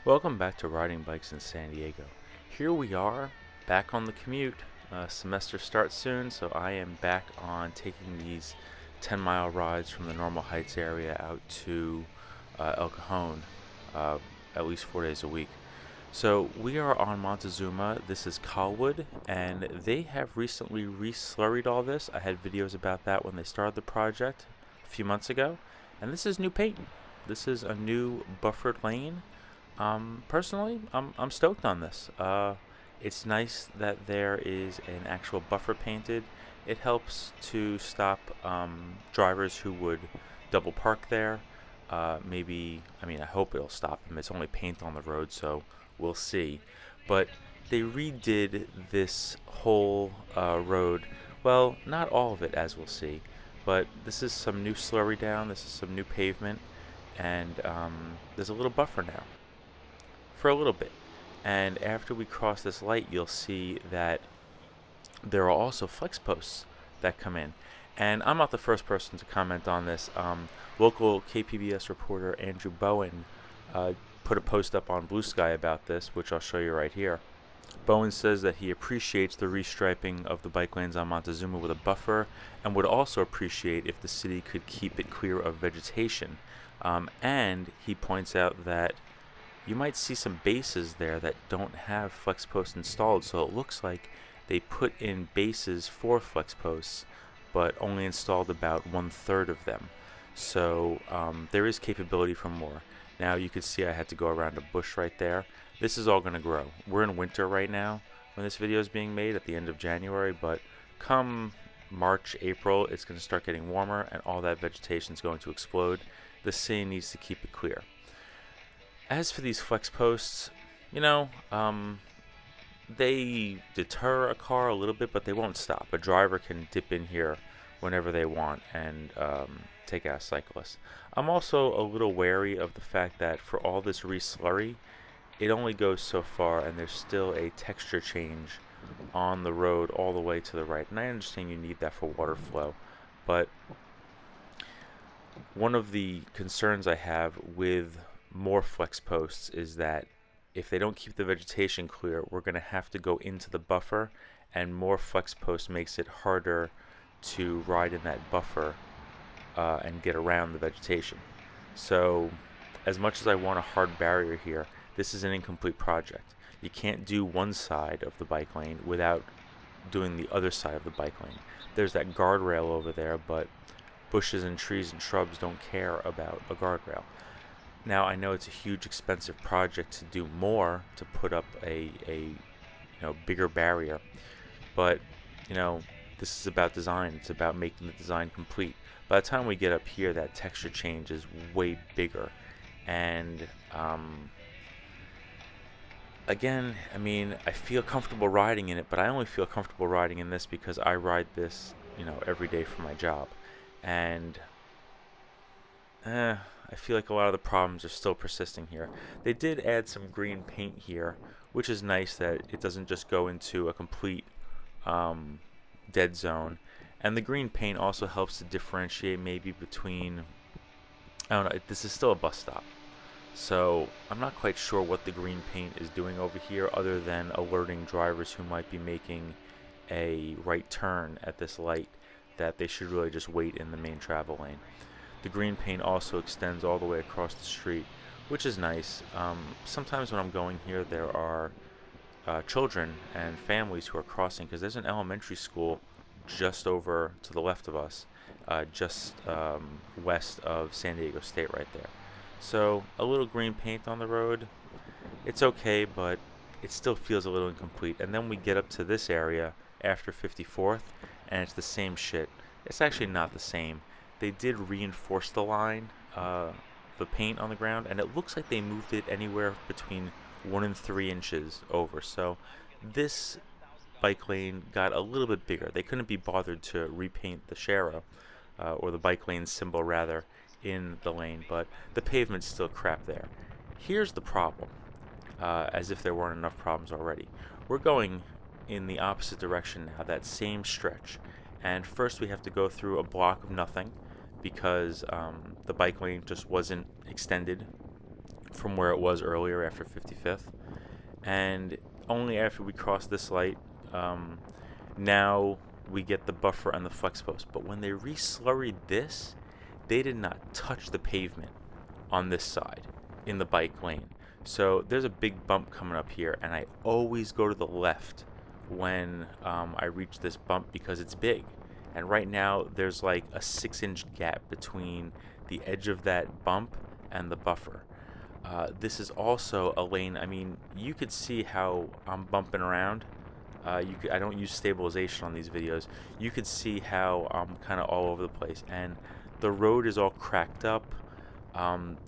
Welcome back to Riding Bikes in San Diego. Here we are, back on the commute. Semester starts soon, so I am back on taking these 10-mile rides from the Normal Heights area out to El Cajon, uh, at least 4 days a week. So we are on Montezuma. This is Collwood, and they have recently re-slurried all this. I had videos about that when they started the project a few months ago, and this is new paint. This is a new buffered lane. Personally, I'm stoked on this. It's nice that there is an actual buffer painted. It helps to stop drivers who would double park there. I hope it'll stop them. It's only paint on the road, so we'll see. But they redid this whole road. Well, not all of it, as we'll see. But this is some new slurry down. This is some new pavement. And there's a little buffer now for a little bit. And after we cross this light, you'll see that there are also flex posts that come in. And I'm not the first person to comment on this. Local KPBS reporter Andrew Bowen put a post up on Blue Sky about this, which I'll show you right here. Bowen says that he appreciates the restriping of the bike lanes on Montezuma with a buffer, and would also appreciate if the city could keep it clear of vegetation. And he points out that you might see some bases there that don't have flex posts installed, so it looks like they put in bases for flex posts, but only installed about 1/3 of them. So there is capability for more. Now you can see I had to go around a bush right there. This is all going to grow. We're in winter right now when this video is being made at the end of January, but come March, April, it's going to start getting warmer and all that vegetation is going to explode. The city needs to keep it clear. As for these flex posts, they deter a car a little bit, but they won't stop. A driver can dip in here whenever they want and take out cyclists. I'm also a little wary of the fact that for all this re-slurry, it only goes so far, and there's still a texture change on the road all the way to the right. And I understand you need that for water flow, but one of the concerns I have with more flex posts is that if they don't keep the vegetation clear, we're going to have to go into the buffer, and more flex posts makes it harder to ride in that buffer and get around the vegetation. So as much as I want a hard barrier here, this is an incomplete project. You can't do one side of the bike lane without doing the other side of the bike lane. There's that guardrail over there, but bushes and trees and shrubs don't care about a guardrail. Now, I know it's a huge, expensive project to do more, to put up a bigger barrier, but this is about design. It's about making the design complete. By the time we get up here, that texture change is way bigger, and again, I feel comfortable riding in it, but I only feel comfortable riding in this because I ride this every day for my job, and I feel like a lot of the problems are still persisting here. They did add some green paint here, which is nice that it doesn't just go into a complete dead zone. And the green paint also helps to differentiate maybe between, I don't know, this is still a bus stop. So I'm not quite sure what the green paint is doing over here other than alerting drivers who might be making a right turn at this light that they should really just wait in the main travel lane. The green paint also extends all the way across the street, which is nice. Sometimes when I'm going here, there are children and families who are crossing, because there's an elementary school just over to the left of us, just west of San Diego State right there. So a little green paint on the road, it's okay, but it still feels a little incomplete. And then we get up to this area after 54th, and it's the same shit. It's actually not the same. They did reinforce the line, the paint on the ground, and it looks like they moved it anywhere between 1 and 3 inches over. So this bike lane got a little bit bigger. They couldn't be bothered to repaint the Shara, or the bike lane symbol rather, in the lane, but the pavement's still crap there. Here's the problem, as if there weren't enough problems already. We're going in the opposite direction now, that same stretch. And first we have to go through a block of nothing because the bike lane just wasn't extended from where it was earlier after 55th. And only after we cross this light, now we get the buffer and the flex post. But when they re-slurried this, they did not touch the pavement on this side in the bike lane. So there's a big bump coming up here, and I always go to the left when I reach this bump because it's big. And right now there's like a 6-inch gap between the edge of that bump and the buffer. This is also a lane. I mean, you could see how I'm bumping around. I don't use stabilization on these videos. You could see how I'm kind of all over the place, and the road is all cracked up.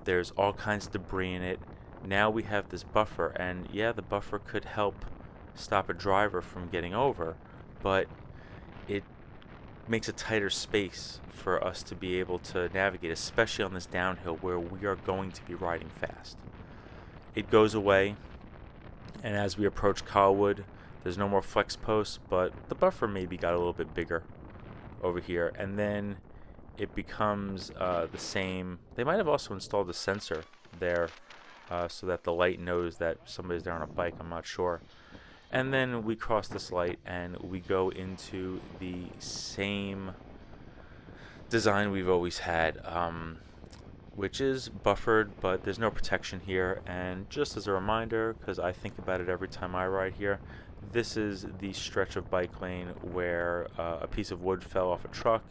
There's all kinds of debris in it. Now we have this buffer, and yeah, the buffer could help stop a driver from getting over, but it makes a tighter space for us to be able to navigate, especially on this downhill where we are going to be riding fast. It goes away, and as we approach Collwood, there's no more flex posts, but the buffer maybe got a little bit bigger over here, and then it becomes the same. They might have also installed a sensor there so that the light knows that somebody's there on a bike. I'm not sure. And then we cross this light and we go into the same design we've always had, which is buffered, but there's no protection here. And just as a reminder, because I think about it every time I ride here, this is the stretch of bike lane where a piece of wood fell off a truck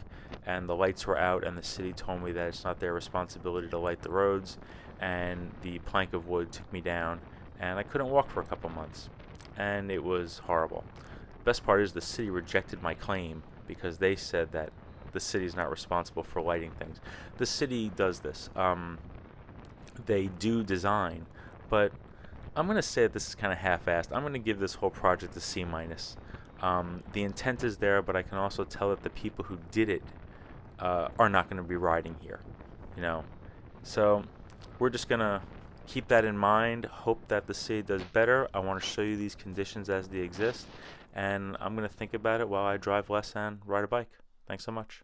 and the lights were out, and the city told me that it's not their responsibility to light the roads, and the plank of wood took me down, and I couldn't walk for a couple months, and it was horrible. Best part is the city rejected my claim because they said that the city is not responsible for lighting things. The city does this. They do design, but I'm going to say that this is kind of half-assed. I'm going to give this whole project a C-. The intent is there, but I can also tell that the people who did it are not going to be riding here, you know. So we're just going to keep that in mind, hope that the city does better. I want to show you these conditions as they exist, and I'm going to think about it while I drive less and ride a bike. Thanks so much.